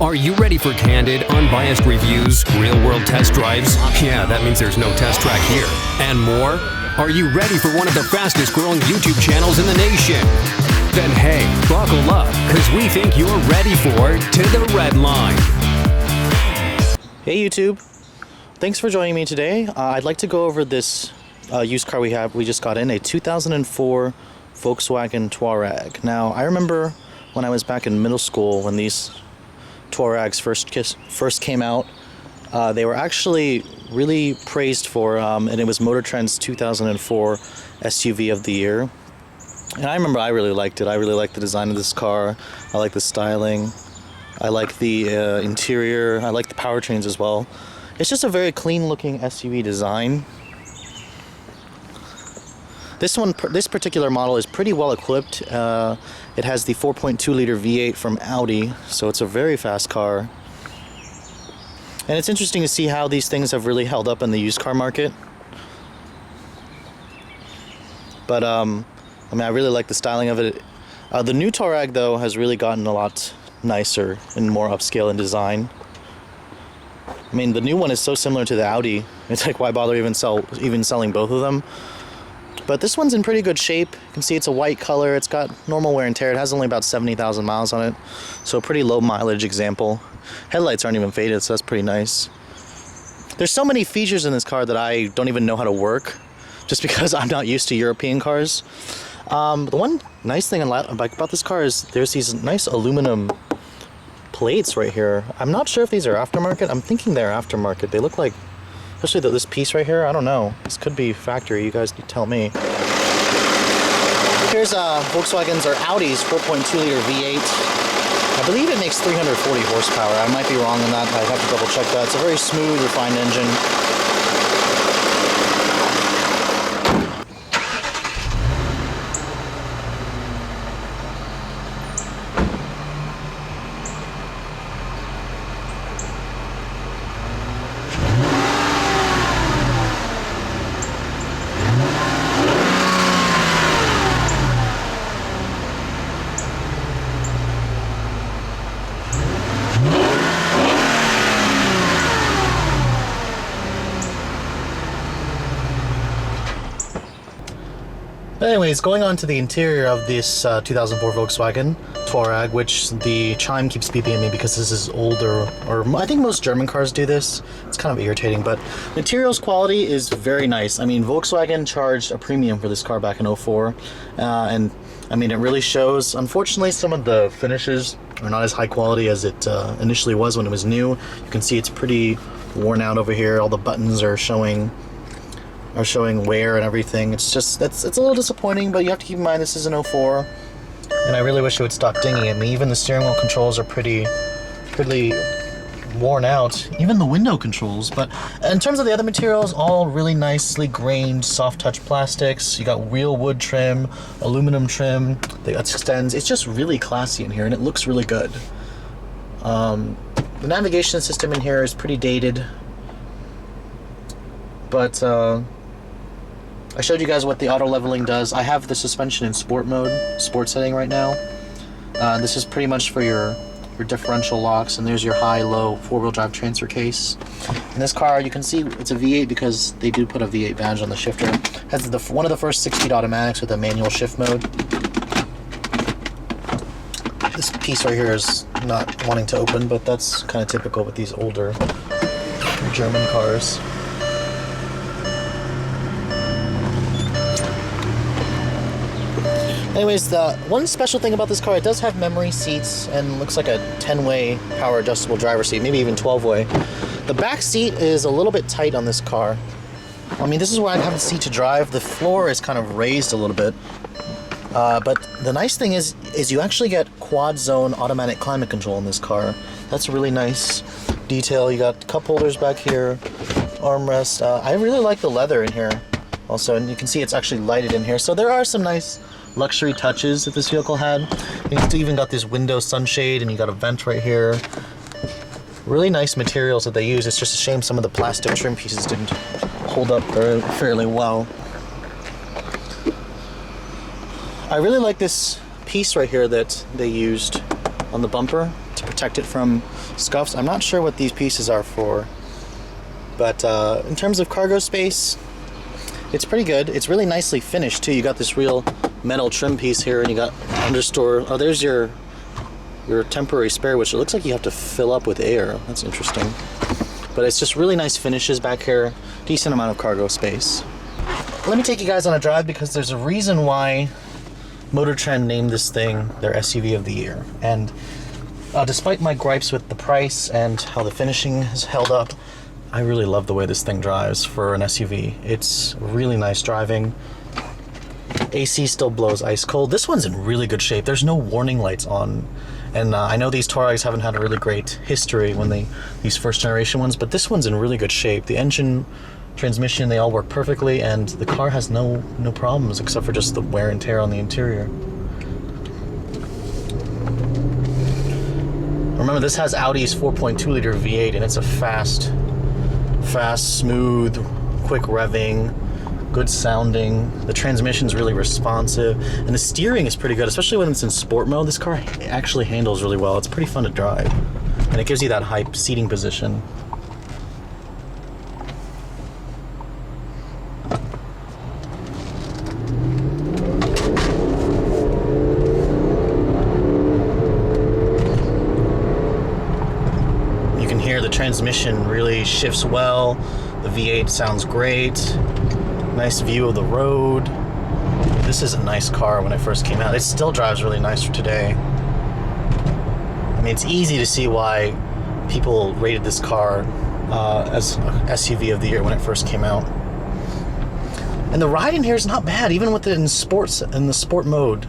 Are you ready for candid, unbiased reviews, real-world test drives? Yeah, that means there's no test track here. And more? Are you ready for one of the fastest-growing YouTube channels in the nation? Then hey, buckle up, because we think you're ready for To the Red Line. Hey YouTube, thanks for joining me today. I'd like to go over this used car we just got in, a 2004 Volkswagen Touareg. Now, I remember when I was back in middle school when these Touaregs first came out. They were actually really praised for, and it was Motor Trend's 2004 SUV of the year. And I remember I really liked it. I really liked the design of this car. I like the styling. I like the interior. I like the powertrains as well. It's just a very clean looking SUV design. This particular model is pretty well equipped. It has the 4.2 liter V8 from Audi, so it's a very fast car. And it's interesting to see how these things have really held up in the used car market. But I really like the styling of it. The new Touareg though has really gotten a lot nicer and more upscale in design. I mean, the new one is so similar to the Audi. It's like, why bother even selling both of them? But this one's in pretty good shape. You can see it's a white color. It's got normal wear and tear. It has only about 70,000 miles on it, so a pretty low mileage example. Headlights aren't even faded, so that's pretty nice. There's so many features in this car that I don't even know how to work, just because I'm not used to European cars. The one nice thing about this car is there's these nice aluminum plates right here. I'm not sure if these are aftermarket. I'm thinking they're aftermarket. They look like, especially this piece right here, I don't know. This could be factory, you guys tell me. Here's Volkswagen's or Audi's 4.2 liter V8. I believe it makes 340 horsepower. I might be wrong on that. I'd have to double check that. It's a very smooth, refined engine. Anyways, going on to the interior of this 2004 Volkswagen Touareg, which the chime keeps beeping at me because this is older, or I think most German cars do this. It's kind of irritating, but materials quality is very nice. I mean, Volkswagen charged a premium for this car back in 04, and I mean, it really shows. Unfortunately, some of the finishes are not as high quality as it initially was when it was new. You can see it's pretty worn out over here. All the buttons are showing wear and everything. It's a little disappointing, but you have to keep in mind this is an 04, and I really wish it would stop dinging at me. Even the steering wheel controls are pretty worn out, even the window controls. But in terms of the other materials, all really nicely grained soft touch plastics. You got real wood trim, aluminum trim that extends. It's just really classy in here, and it looks really good. The navigation system in here is pretty dated, but I showed you guys what the auto leveling does. I have the suspension in sport mode, sport setting right now. This is pretty much for your differential locks, and there's your high-low four-wheel drive transfer case. In this car, you can see it's a V8 because they do put a V8 badge on the shifter. It has one of the first 6-speed automatics with a manual shift mode. This piece right here is not wanting to open, but that's kind of typical with these older German cars. Anyways, the one special thing about this car, it does have memory seats and looks like a 10-way power adjustable driver seat, maybe even 12-way. The back seat is a little bit tight on this car. I mean, this is where I'd have the seat to drive. The floor is kind of raised a little bit. But the nice thing is you actually get quad zone automatic climate control in this car. That's a really nice detail. You got cup holders back here, armrest. I really like the leather in here also, and you can see it's actually lighted in here. So there are some nice luxury touches that this vehicle had. You even got this window sunshade, and you got a vent right here. Really nice materials that they use. It's just a shame some of the plastic trim pieces didn't hold up fairly well. I really like this piece right here that they used on the bumper to to protect it from scuffs. I'm not sure what these pieces are for, but in terms of cargo space, it's pretty good. It's really nicely finished too. You got this real metal trim piece here, and you got understore. Oh, there's your temporary spare, which it looks like you have to fill up with air. That's interesting. But it's just really nice finishes back here. Decent amount of cargo space. Let me take you guys on a drive because there's a reason why Motor Trend named this thing their SUV of the year. And despite my gripes with the price and how the finishing has held up, I really love the way this thing drives for an SUV. It's really nice driving. AC still blows ice cold. This one's in really good shape. There's no warning lights on. And I know these Touaregs haven't had a really great history when these first generation ones, but this one's in really good shape. The engine, transmission, they all work perfectly, and the car has no problems except for just the wear and tear on the interior. Remember, this has Audi's 4.2 liter V8, and it's a fast, smooth, quick revving, good sounding. The transmission's really responsive, and the steering is pretty good, especially when it's in sport mode. This car actually handles really well. It's pretty fun to drive, and it gives you that high seating position. You can hear the transmission really shifts well. The V8 sounds great. Nice view of the road. This is a nice car when it first came out. It still drives really nice for today. I mean, it's easy to see why people rated this car as SUV of the year when it first came out. And the ride in here is not bad, even with it in the sport mode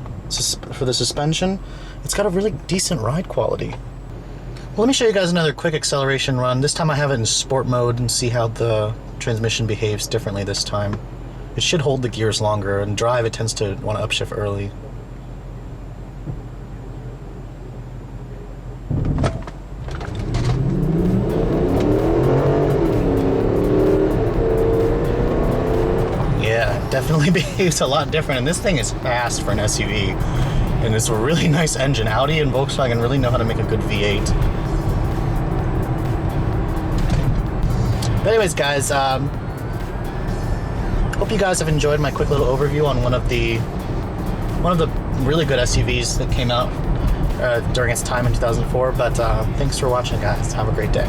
for the suspension. It's got a really decent ride quality. Well, let me show you guys another quick acceleration run. This time I have it in sport mode and see how the transmission behaves differently this time. It should hold the gears longer, and drive it tends to want to upshift early. Yeah, it definitely behaves a lot different, and this thing is fast for an SUV. And it's a really nice engine. Audi and Volkswagen really know how to make a good V8. But anyways, guys, hope you guys have enjoyed my quick little overview on one of the really good SUVs that came out during its time in 2004. But thanks for watching, guys. Have a great day.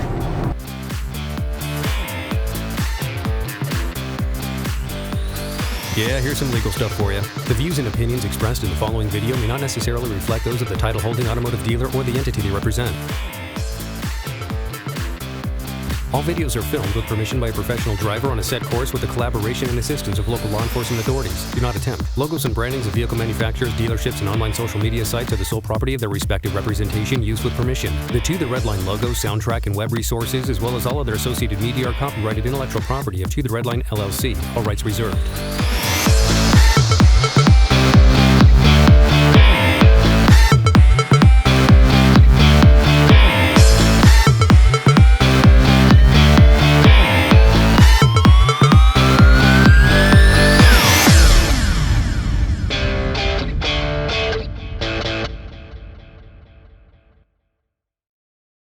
Yeah, here's some legal stuff for you. The views and opinions expressed in the following video may not necessarily reflect those of the title-holding automotive dealer or the entity they represent. All videos are filmed with permission by a professional driver on a set course with the collaboration and assistance of local law enforcement authorities. Do not attempt. Logos and brandings of vehicle manufacturers, dealerships, and online social media sites are the sole property of their respective representation used with permission. The To The Redline logo, soundtrack, and web resources, as well as all other associated media, are copyrighted intellectual property of To The Redline LLC. All rights reserved.